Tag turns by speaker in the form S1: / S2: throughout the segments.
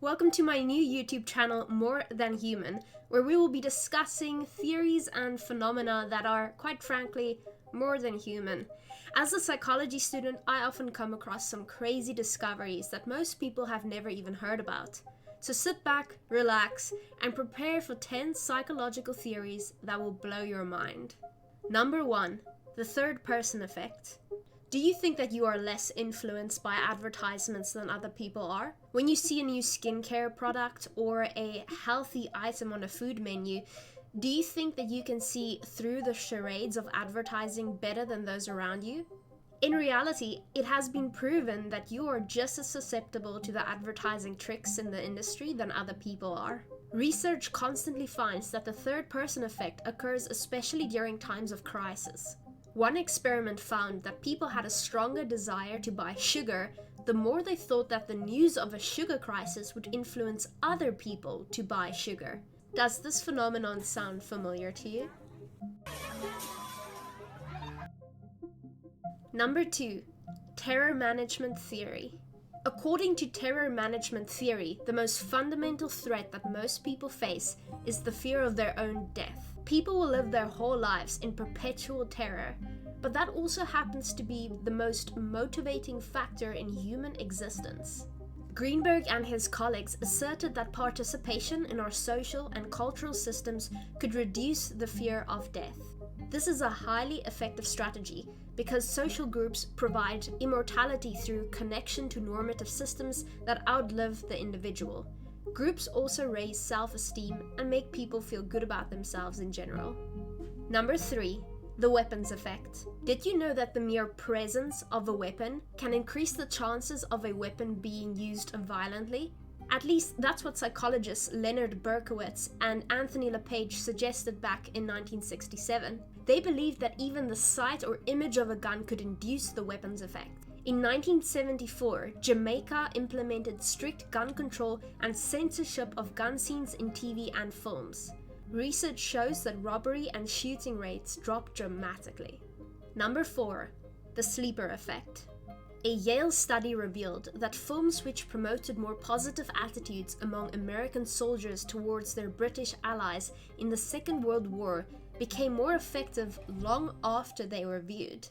S1: Welcome to my new YouTube channel, More Than Human, where we will be discussing theories and phenomena that are, quite frankly, more than human. As a psychology student, I often come across some crazy discoveries that most people have never even heard about. So sit back, relax, and prepare for 10 psychological theories that will blow your mind. Number 1. The third person effect. Do you think that you are less influenced by advertisements than other people are? When you see a new skincare product or a healthy item on a food menu, do you think that you can see through the charades of advertising better than those around you? In reality, it has been proven that you are just as susceptible to the advertising tricks in the industry than other people are. Research constantly finds that the third person effect occurs especially during times of crisis. One experiment found that people had a stronger desire to buy sugar the more they thought that the news of a sugar crisis would influence other people to buy sugar. Does this phenomenon sound familiar to you? Number 2. Terror management theory. According to terror management theory, the most fundamental threat that most people face is the fear of their own death. People will live their whole lives in perpetual terror, but that also happens to be the most motivating factor in human existence. Greenberg and his colleagues asserted that participation in our social and cultural systems could reduce the fear of death. This is a highly effective strategy because social groups provide immortality through connection to normative systems that outlive the individual. Groups also raise self-esteem and make people feel good about themselves in general. Number 3. The weapons effect. Did you know that the mere presence of a weapon can increase the chances of a weapon being used violently? At least that's what psychologists Leonard Berkowitz and Anthony LePage suggested back in 1967. They believed that even the sight or image of a gun could induce the weapons effect. In 1974, Jamaica implemented strict gun control and censorship of gun scenes in TV and films. Research shows that robbery and shooting rates dropped dramatically. Number 4. The sleeper effect. A Yale study revealed that films which promoted more positive attitudes among American soldiers towards their British allies in the Second World War became more effective long after they were viewed.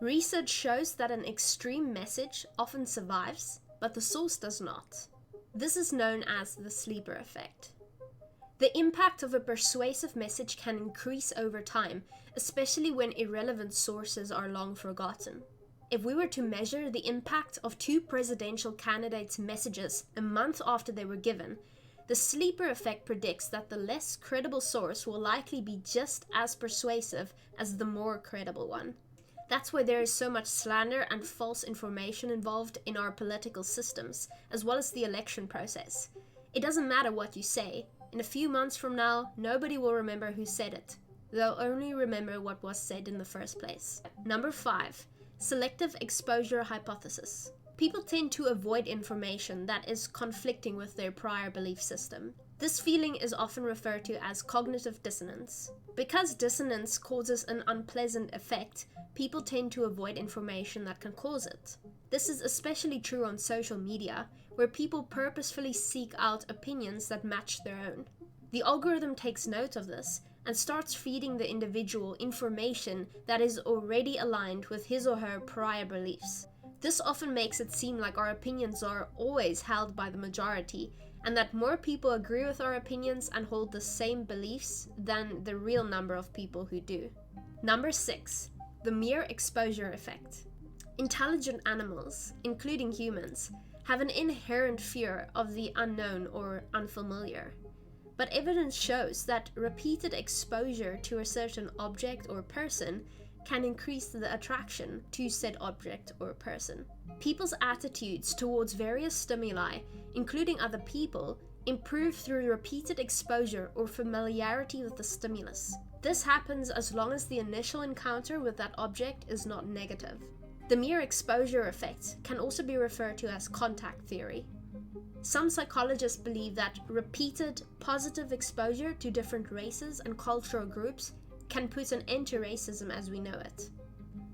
S1: Research shows that an extreme message often survives, but the source does not. This is known as the sleeper effect. The impact of a persuasive message can increase over time, especially when irrelevant sources are long forgotten. If we were to measure the impact of 2 presidential candidates' messages a month after they were given, the sleeper effect predicts that the less credible source will likely be just as persuasive as the more credible one. That's why there is so much slander and false information involved in our political systems, as well as the election process. It doesn't matter what you say. In a few months from now, nobody will remember who said it. They'll only remember what was said in the first place. Number 5. Selective exposure hypothesis. People tend to avoid information that is conflicting with their prior belief system. This feeling is often referred to as cognitive dissonance. Because dissonance causes an unpleasant effect, people tend to avoid information that can cause it. This is especially true on social media, where people purposefully seek out opinions that match their own. The algorithm takes note of this and starts feeding the individual information that is already aligned with his or her prior beliefs. This often makes it seem like our opinions are always held by the majority, and that more people agree with our opinions and hold the same beliefs than the real number of people who do. Number 6. The mere exposure effect. Intelligent animals, including humans, have an inherent fear of the unknown or unfamiliar. But evidence shows that repeated exposure to a certain object or person can increase the attraction to said object or person. People's attitudes towards various stimuli, including other people, improve through repeated exposure or familiarity with the stimulus. This happens as long as the initial encounter with that object is not negative. The mere exposure effect can also be referred to as contact theory. Some psychologists believe that repeated positive exposure to different races and cultural groups can put an end to racism as we know it.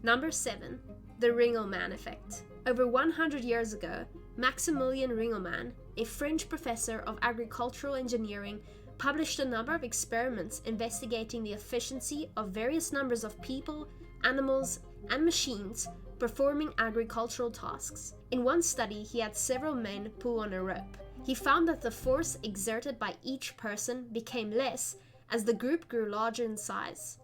S1: Number 7. The Ringelmann Effect. Over 100 years ago, Maximilian Ringelmann, a French professor of agricultural engineering, published a number of experiments investigating the efficiency of various numbers of people, animals, and machines performing agricultural tasks. In one study, he had several men pull on a rope. He found that the force exerted by each person became less as the group grew larger in size.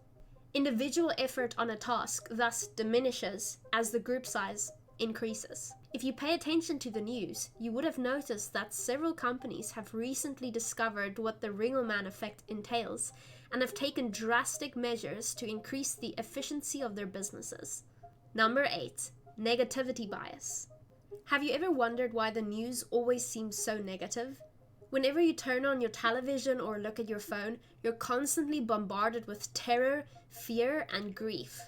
S1: Individual effort on a task thus diminishes as the group size increases. If you pay attention to the news, you would have noticed that several companies have recently discovered what the Ringelmann effect entails and have taken drastic measures to increase the efficiency of their businesses. Number 8. Negativity bias. Have you ever wondered why the news always seems so negative? Whenever you turn on your television or look at your phone, you're constantly bombarded with terror, fear, and grief.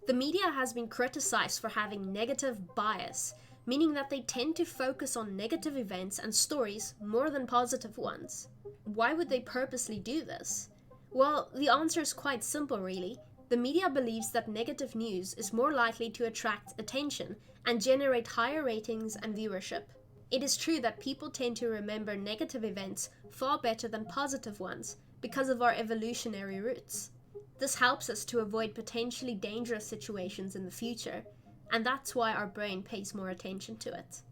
S1: The media has been criticized for having negative bias, meaning that they tend to focus on negative events and stories more than positive ones. Why would they purposely do this? Well, the answer is quite simple, really. The media believes that negative news is more likely to attract attention and generate higher ratings and viewership. It is true that people tend to remember negative events far better than positive ones because of our evolutionary roots. This helps us to avoid potentially dangerous situations in the future, and that's why our brain pays more attention to it.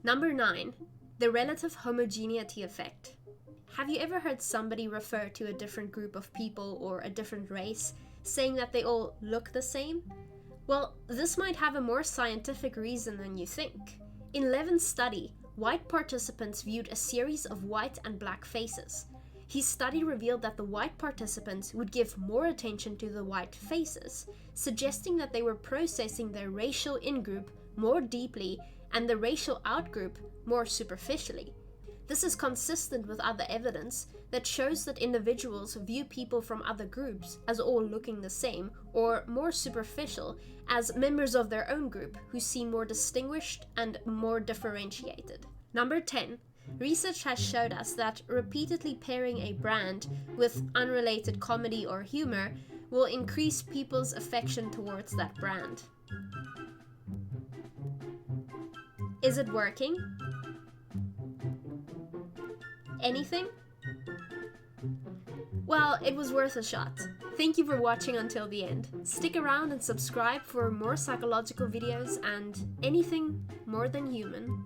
S1: Number 9. The relative homogeneity effect. Have you ever heard somebody refer to a different group of people or a different race, saying that they all look the same? Well, this might have a more scientific reason than you think. In Levin's study, white participants viewed a series of white and black faces. His study revealed that the white participants would give more attention to the white faces, suggesting that they were processing their racial in-group more deeply and the racial out-group more superficially. This is consistent with other evidence that shows that individuals view people from other groups as all looking the same, or more superficial, as members of their own group who seem more distinguished and more differentiated. Number 10. Research has showed us that repeatedly pairing a brand with unrelated comedy or humor will increase people's affection towards that brand. Is it working? Anything? Well, it was worth a shot. Thank you for watching until the end. Stick around and subscribe for more psychological videos and anything more than human.